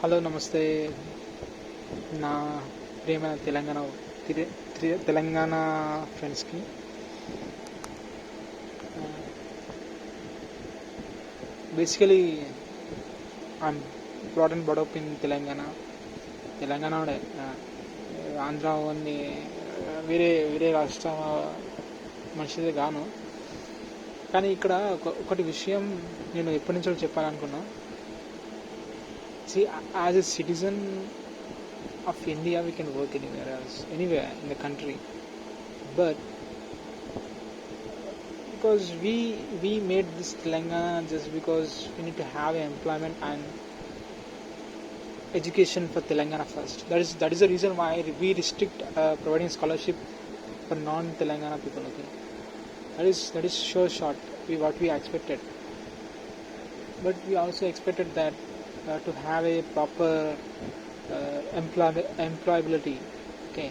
Hello నమస్తే నా ప్రియమైన తెలంగాణ ఫ్రెండ్స్కి. Basically I'm brought and bud up in Telangana Andhra అన్ని వేరే వేరే రాష్ట్ర మనిషిదే గాను. కానీ ఇక్కడ ఒకటి విషయం నేను ఎప్పటి నుంచో చెప్పాలనుకున్నా. See, as a citizen of India, we can work anywhere in the country, but because we made this Telangana just because we need to have employment and education for Telangana first. That is the reason why we restrict providing scholarship for non-Telangana people. Okay, that is so short. What we expected, but we also expected that to have a proper employability. Okay,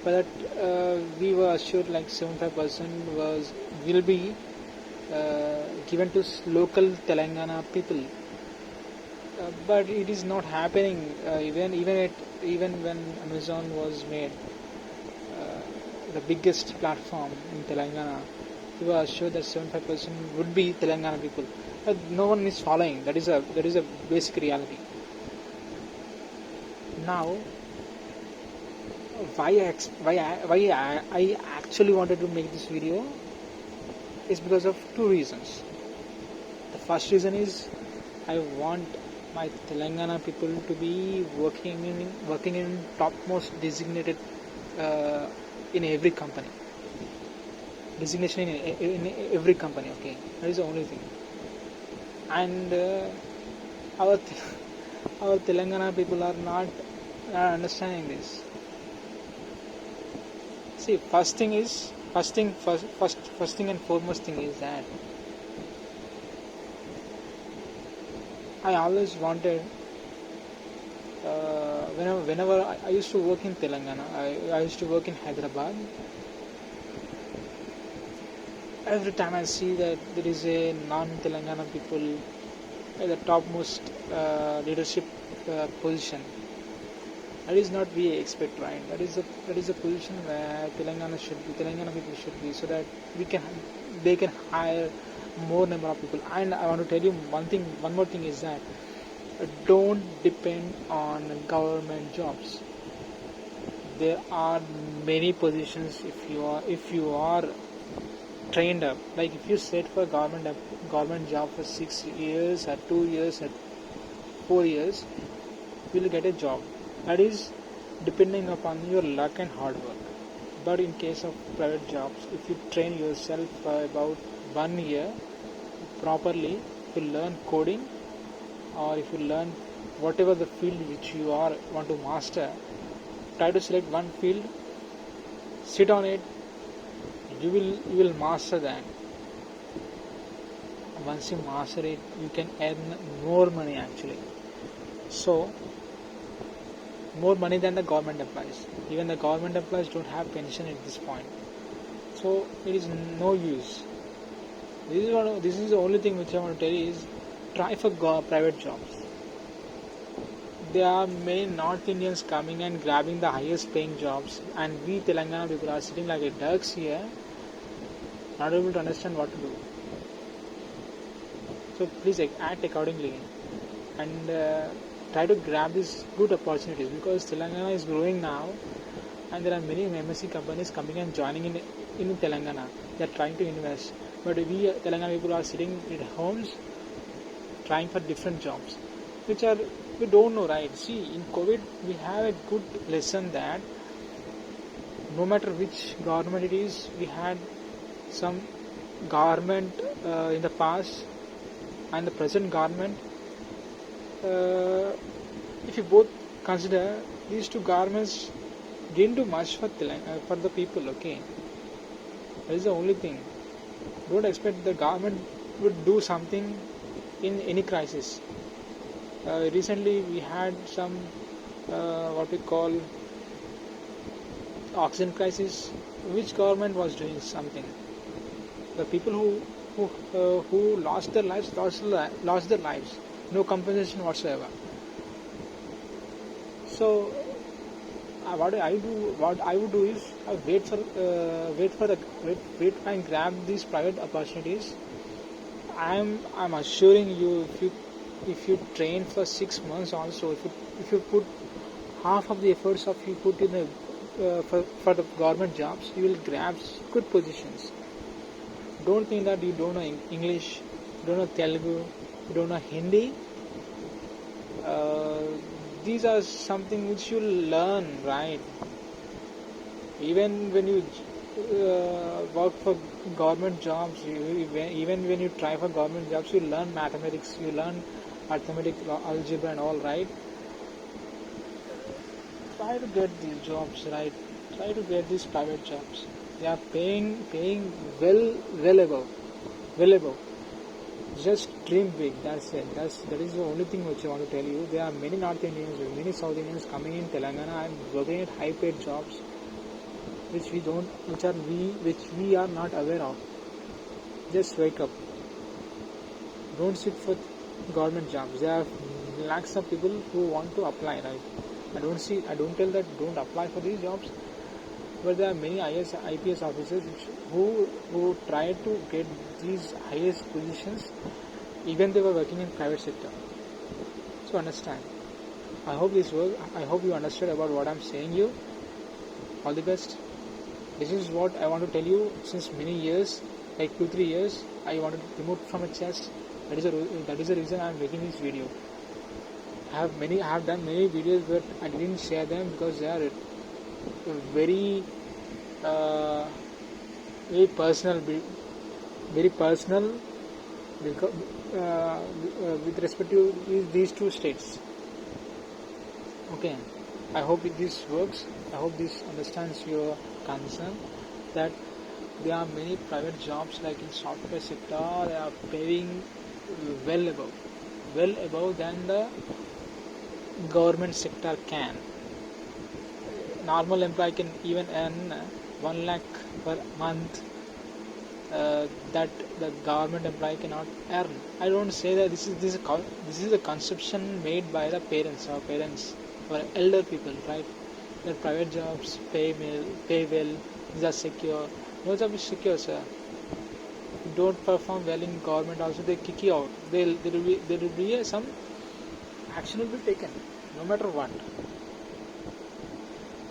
but we were assured like 75% will be given to local Telangana people, but it is not happening. Even when Amazon was made the biggest platform in Telangana, we were assured that 75% would be Telangana people. But no one is following. That is a basic reality. Now, why I actually wanted to make this video is because of two reasons. The first reason is I want my Telangana people to be working in topmost designated in every company. Designation in every company. Okay, that is the only thing. And our Telangana people are not understanding this. See, first thing and foremost thing is that I always wanted whenever I used to work in Telangana, I used to work in Hyderabad. Every time I see that there is a non-Telangana people at the topmost leadership position, that is not we expect, right? That is a position where Telangana people should be, so that they can hire more number of people. And I want to tell you one more thing is that don't depend on government jobs. There are many positions if you are trained up. Like if you set for government job for 6 years or 2 years or 4 years, you will get a job. That is depending upon your luck and hard work. But in case of private jobs, if you train yourself for about 1 year properly, if you learn coding or if you learn whatever the field which you want to master, try to select one field, sit on it. You will master that. Once you master it, you can earn more money actually. So more money than the government employees. Even the government employees don't have pension at this point. So it is no use. This is the only thing which I want to tell you is try for private jobs. There are many North Indians coming and grabbing the highest paying jobs, and we Telangana people are sitting like a ducks here, not able to understand what to do. So please act accordingly and try to grab these good opportunities, because Telangana is growing now and there are many MNC companies coming and joining in Telangana. They are trying to invest, but we Telangana people are sitting at homes trying for different jobs which are we don't know, right? See, in COVID we have a good lesson that no matter which government it is, we had some government in the past and the present government. If you both consider, these two governments didn't do much for the people. Okay, that is the only thing. Don't expect the government would do something in any crisis. Recently we had some what we call oxygen crisis. Which government was doing something? The people who lost their lives, no compensation whatsoever. So what I would do is I wait and grab these private opportunities. I'm assuring you, if you train for 6 months also, if you put half of the efforts of you put in for the government jobs, you will grab good positions. Don't think that you don't know English, you don't know Telugu, you don't know Hindi. These are something which you learn, right? Even when you work for government jobs, even when you try for government jobs, you learn mathematics, you learn arithmetic, algebra and all, right? Try to get these jobs, right? Try to get these private jobs. They are paying well above. Just dream big. That's it. That is the only thing which I want to tell you. There are many North Indians, many South Indians coming in Telangana and working at high paid jobs, which we are not aware of. Just wake up. Don't sit for government jobs. There are lakhs of people who want to apply, right? I don't tell that don't apply for these jobs, but there are many IPS officers who try to get these highest positions, even they were working in private sector. So understand. I hope this works. I hope you understood about what I'm saying you. All the best. This is what I want to tell you since many years, like 2-3 years. I wanted to remove from my chest. That is the reason I'm making this video. I have done many videos, but I didn't share them because they are very very personal because, with respect to these two states. Okay, I hope this works. I hope this understands your concern that there are many private jobs like in software sector. They are paying well above than the government sector can. Normal employee can even earn 1 lakh per month, that the government employee cannot earn. I don't say that this is a conception made by the parents or elder people, right? That private jobs pay well, these are secure. No job is secure, sir. If you don't perform well in government, also they kick you out. There will be some action will be taken, no matter what.